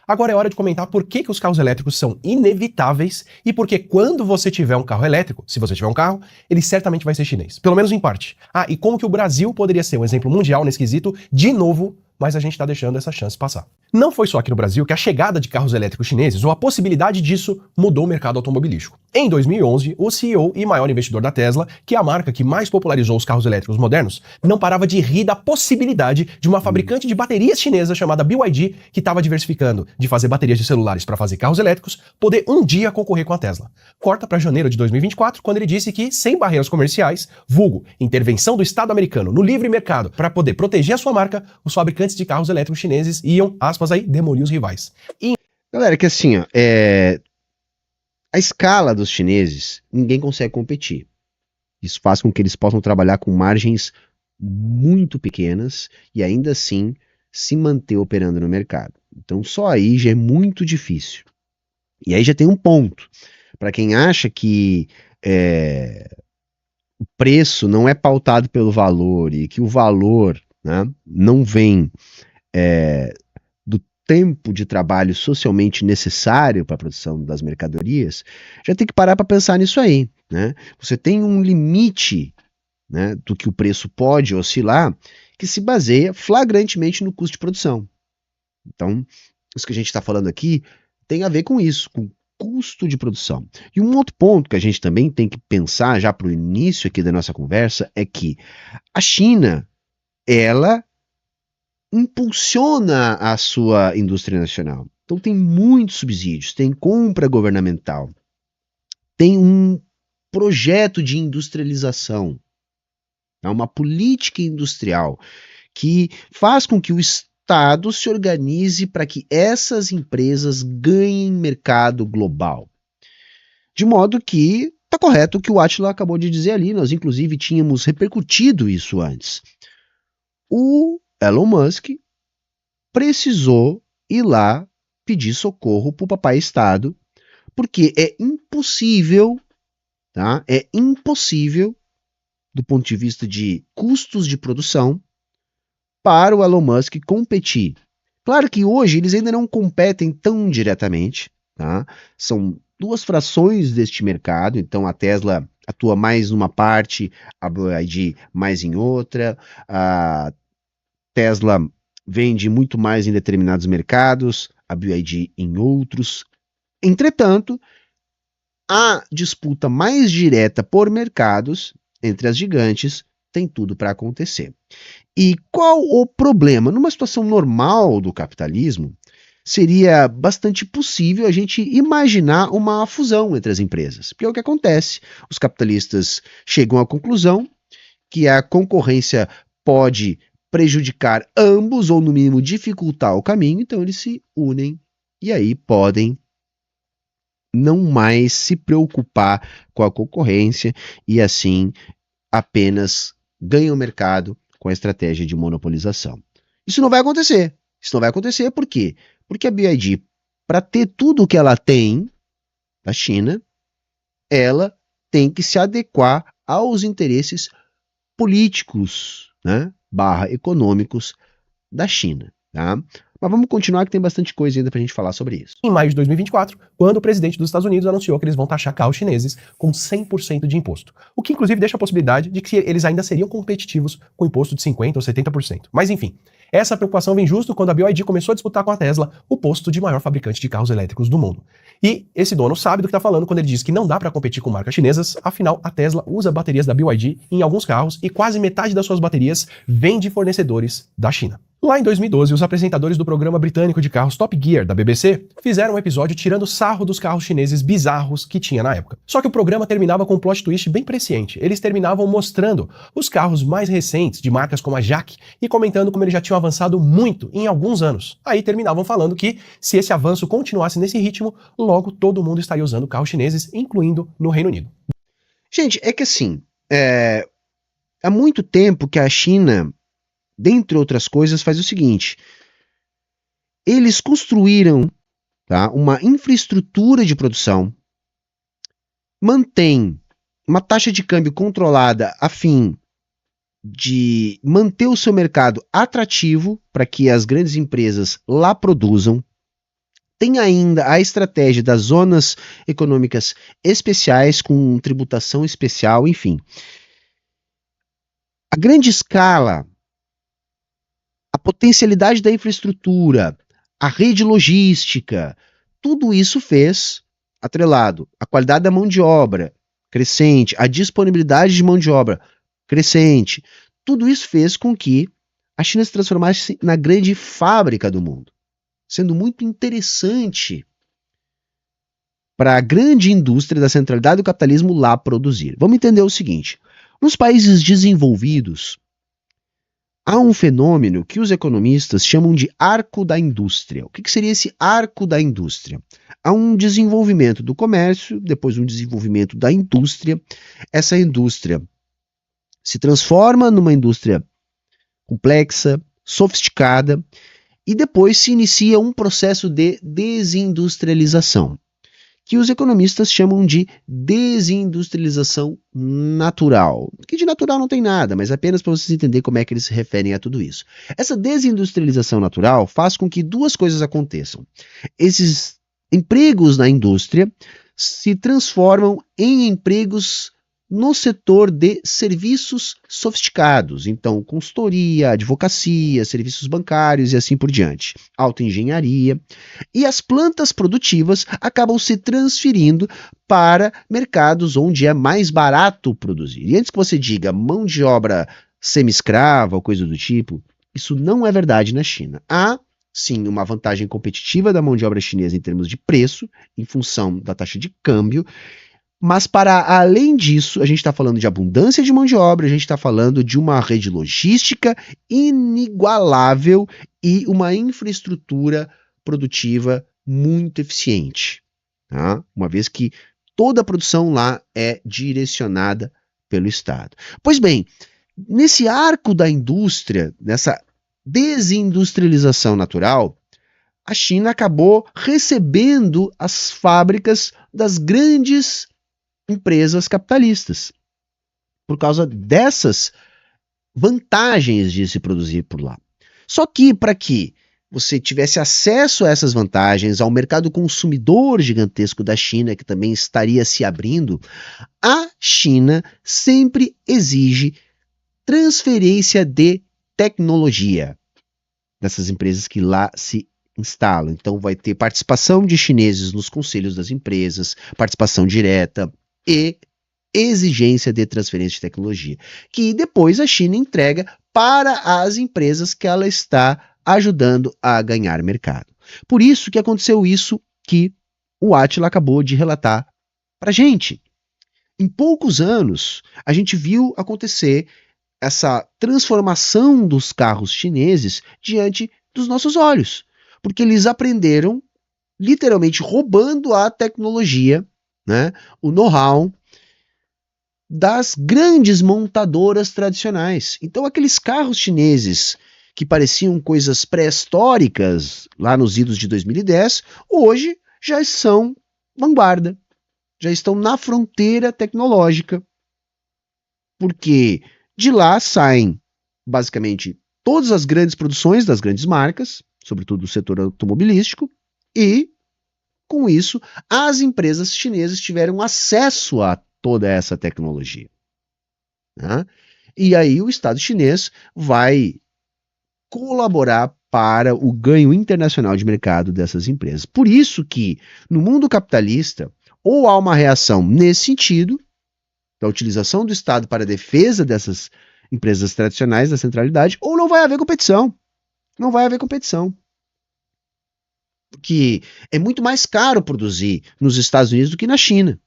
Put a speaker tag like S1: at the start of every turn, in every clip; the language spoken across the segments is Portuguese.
S1: Agora é hora de comentar por que os carros elétricos são inevitáveis e porque quando você tiver um carro elétrico, se você tiver um carro, ele certamente vai ser chinês, pelo menos em parte. Ah, e como que o Brasil poderia ser um exemplo mundial nesse quesito, de novo, mas a gente está deixando essa chance passar. Não foi só aqui no Brasil que a chegada de carros elétricos chineses, ou a possibilidade disso, mudou o mercado automobilístico. Em 2011, o CEO e maior investidor da Tesla, que é a marca que mais popularizou os carros elétricos modernos, não parava de rir da possibilidade de uma fabricante de baterias chinesa chamada BYD, que estava diversificando de fazer baterias de celulares para fazer carros elétricos, poder um dia concorrer com a Tesla. Corta para janeiro de 2024, quando ele disse que, sem barreiras comerciais, vulgo intervenção do Estado americano no livre mercado para poder proteger a sua marca, os fabricantes de carros elétricos chineses iam, aspas aí, demolir os rivais.
S2: Galera, que assim, ó, a escala dos chineses, ninguém consegue competir. Isso faz com que eles possam trabalhar com margens muito pequenas e ainda assim se manter operando no mercado. Então só aí já é muito difícil. E aí já tem um ponto. Para quem acha que o preço não é pautado pelo valor e que o valor, né, não vem do tempo de trabalho socialmente necessário para a produção das mercadorias, já tem que parar para pensar nisso aí, né? Você tem um limite, né, do que o preço pode oscilar, que se baseia flagrantemente no custo de produção. Então, isso que a gente está falando aqui tem a ver com isso, com custo de produção. E um outro ponto que a gente também tem que pensar já para o início aqui da nossa conversa é que a China, ela impulsiona a sua indústria nacional. Então tem muitos subsídios, tem compra governamental, tem um projeto de industrialização, uma política industrial que faz com que o Estado se organize para que essas empresas ganhem mercado global. De modo que está correto o que o Átila acabou de dizer ali, nós inclusive tínhamos repercutido isso antes. O Elon Musk precisou ir lá pedir socorro para o papai Estado, porque é impossível, tá? É impossível, do ponto de vista de custos de produção, para o Elon Musk competir. Claro que hoje eles ainda não competem tão diretamente, tá? São duas frações deste mercado, então a Tesla atua mais numa parte, a BYD mais em outra, a Tesla vende muito mais em determinados mercados, a BYD em outros. Entretanto, a disputa mais direta por mercados entre as gigantes tem tudo para acontecer. E qual o problema? Numa situação normal do capitalismo, seria bastante possível a gente imaginar uma fusão entre as empresas. Porque é o que acontece. Os capitalistas chegam à conclusão que a concorrência pode prejudicar ambos ou, no mínimo, dificultar o caminho, então eles se unem e aí podem não mais se preocupar com a concorrência e assim apenas ganham o mercado com a estratégia de monopolização. Isso não vai acontecer. Isso não vai acontecer por quê? Porque a BYD, para ter tudo o que ela tem da China, ela tem que se adequar aos interesses políticos, né, / econômicos da China, tá? Mas vamos continuar que tem bastante coisa ainda pra gente falar sobre isso.
S1: Em maio de 2024, quando o presidente dos Estados Unidos anunciou que eles vão taxar carros chineses com 100% de imposto. O que inclusive deixa a possibilidade de que eles ainda seriam competitivos com imposto de 50% ou 70%. Mas enfim, essa preocupação vem justo quando a BYD começou a disputar com a Tesla o posto de maior fabricante de carros elétricos do mundo. E esse dono sabe do que está falando quando ele diz que não dá para competir com marcas chinesas, afinal a Tesla usa baterias da BYD em alguns carros e quase metade das suas baterias vem de fornecedores da China. Lá em 2012, os apresentadores do programa britânico de carros Top Gear, da BBC, fizeram um episódio tirando sarro dos carros chineses bizarros que tinha na época. Só que o programa terminava com um plot twist bem presciente. Eles terminavam mostrando os carros mais recentes, de marcas como a JAC, e comentando como eles já tinham avançado muito em alguns anos. Aí terminavam falando que, se esse avanço continuasse nesse ritmo, logo todo mundo estaria usando carros chineses, incluindo no Reino Unido.
S2: Gente, é que assim, há muito tempo que a China, dentre outras coisas, faz o seguinte: eles construíram, tá, uma infraestrutura de produção, mantém uma taxa de câmbio controlada a fim de manter o seu mercado atrativo para que as grandes empresas lá produzam, tem ainda a estratégia das zonas econômicas especiais com tributação especial, enfim. A grande escala, a potencialidade da infraestrutura, a rede logística, tudo isso fez, atrelado à qualidade da mão de obra crescente, a disponibilidade de mão de obra crescente, tudo isso fez com que a China se transformasse na grande fábrica do mundo, sendo muito interessante para a grande indústria da centralidade do capitalismo lá produzir. Vamos entender o seguinte: nos países desenvolvidos, há um fenômeno que os economistas chamam de arco da indústria. O que seria esse arco da indústria? Há um desenvolvimento do comércio, depois um desenvolvimento da indústria. Essa indústria se transforma numa indústria complexa, sofisticada, e depois se inicia um processo de desindustrialização, que os economistas chamam de desindustrialização natural. Que de natural não tem nada, mas apenas para vocês entenderem como é que eles se referem a tudo isso. Essa desindustrialização natural faz com que duas coisas aconteçam. Esses empregos na indústria se transformam em empregos no setor de serviços sofisticados, então consultoria, advocacia, serviços bancários e assim por diante, autoengenharia, e as plantas produtivas acabam se transferindo para mercados onde é mais barato produzir. E antes que você diga mão de obra semi-escrava ou coisa do tipo, isso não é verdade na China. Há sim uma vantagem competitiva da mão de obra chinesa em termos de preço, em função da taxa de câmbio. Mas para além disso, a gente está falando de abundância de mão de obra, a gente está falando de uma rede logística inigualável e uma infraestrutura produtiva muito eficiente, tá? Uma vez que toda a produção lá é direcionada pelo Estado. Pois bem, nesse arco da indústria, nessa desindustrialização natural, a China acabou recebendo as fábricas das grandes empresas capitalistas, por causa dessas vantagens de se produzir por lá. Só que para que você tivesse acesso a essas vantagens, ao mercado consumidor gigantesco da China, que também estaria se abrindo, a China sempre exige transferência de tecnologia dessas empresas que lá se instalam. Então vai ter participação de chineses nos conselhos das empresas, participação direta, e exigência de transferência de tecnologia, que depois a China entrega para as empresas que ela está ajudando a ganhar mercado. Por isso que aconteceu isso que o Átila acabou de relatar para a gente. Em poucos anos, a gente viu acontecer essa transformação dos carros chineses diante dos nossos olhos, porque eles aprenderam literalmente roubando a tecnologia, né, o know-how das grandes montadoras tradicionais. Então aqueles carros chineses que pareciam coisas pré-históricas lá nos idos de 2010, hoje já são vanguarda, já estão na fronteira tecnológica, porque de lá saem basicamente todas as grandes produções das grandes marcas, sobretudo do setor automobilístico, e com isso, as empresas chinesas tiveram acesso a toda essa tecnologia, né? E aí o Estado chinês vai colaborar para o ganho internacional de mercado dessas empresas. Por isso que, no mundo capitalista, ou há uma reação nesse sentido, da utilização do Estado para a defesa dessas empresas tradicionais da centralidade, ou não vai haver competição. Não vai haver competição. Que é muito mais caro produzir nos Estados Unidos do que na China.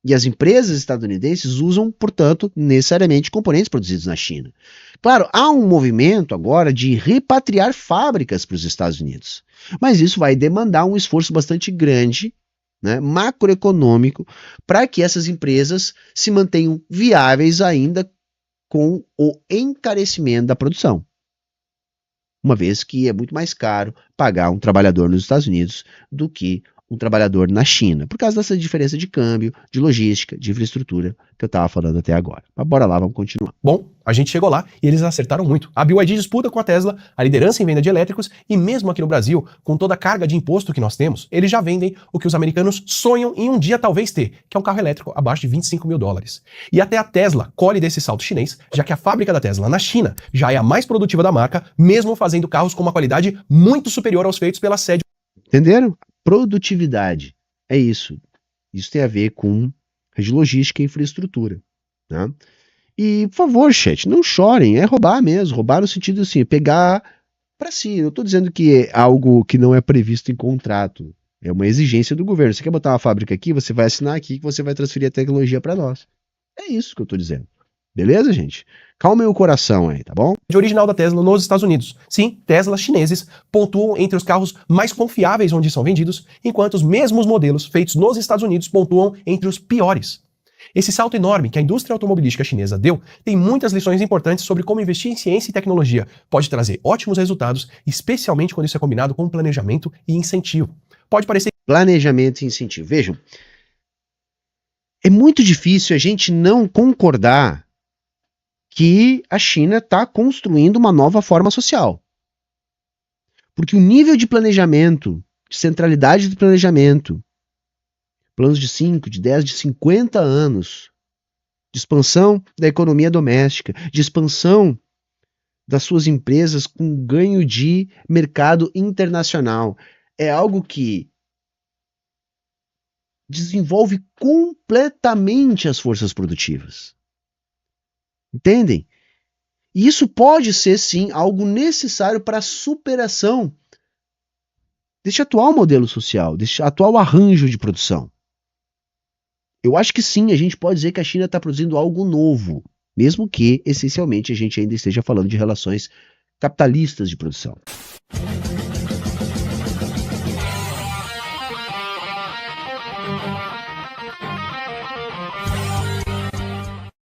S2: E as empresas estadunidenses usam, portanto, necessariamente componentes produzidos na China. Claro, há um movimento agora de repatriar fábricas para os Estados Unidos. Mas isso vai demandar um esforço bastante grande, né, macroeconômico, para que essas empresas se mantenham viáveis ainda com o encarecimento da produção. Uma vez que é muito mais caro pagar um trabalhador nos Estados Unidos do que um trabalhador na China, por causa dessa diferença de câmbio, de logística, de infraestrutura que eu estava falando até agora. Mas bora lá, vamos continuar.
S1: Bom, a gente chegou lá e eles acertaram muito. A BYD disputa com a Tesla a liderança em venda de elétricos e mesmo aqui no Brasil, com toda a carga de imposto que nós temos, eles já vendem o que os americanos sonham em um dia talvez ter, que é um carro elétrico abaixo de $25 mil. E até a Tesla colhe desse salto chinês, já que a fábrica da Tesla na China já é a mais produtiva da marca, mesmo fazendo carros com uma qualidade muito superior aos feitos pela sede.
S2: Entenderam? Produtividade. É isso. Isso tem a ver com rede logística e infraestrutura. Né? E, por favor, chat, não chorem. É roubar mesmo. Roubar no sentido assim, pegar para si. Eu estou dizendo que é algo que não é previsto em contrato. É uma exigência do governo. Você quer botar uma fábrica aqui, você vai assinar aqui que você vai transferir a tecnologia para nós. É isso que eu estou dizendo. Beleza, gente? Calmem o coração aí, tá bom?
S1: Original da Tesla nos Estados Unidos. Sim, Teslas chineses pontuam entre os carros mais confiáveis onde são vendidos, enquanto os mesmos modelos feitos nos Estados Unidos pontuam entre os piores. Esse salto enorme que a indústria automobilística chinesa deu tem muitas lições importantes sobre como investir em ciência e tecnologia pode trazer ótimos resultados, especialmente quando isso é combinado com planejamento e incentivo. Pode parecer...
S2: Planejamento e incentivo. Vejam, é muito difícil a gente não concordar que a China está construindo uma nova forma social. Porque o nível de planejamento, de centralidade do planejamento, planos de 5, de 10, de 50 anos, de expansão da economia doméstica, de expansão das suas empresas com ganho de mercado internacional, é algo que desenvolve completamente as forças produtivas. Entendem? E isso pode ser, sim, algo necessário para a superação deste atual modelo social, deste atual arranjo de produção. Eu acho que sim, a gente pode dizer que a China está produzindo algo novo, mesmo que, essencialmente, a gente ainda esteja falando de relações capitalistas de produção.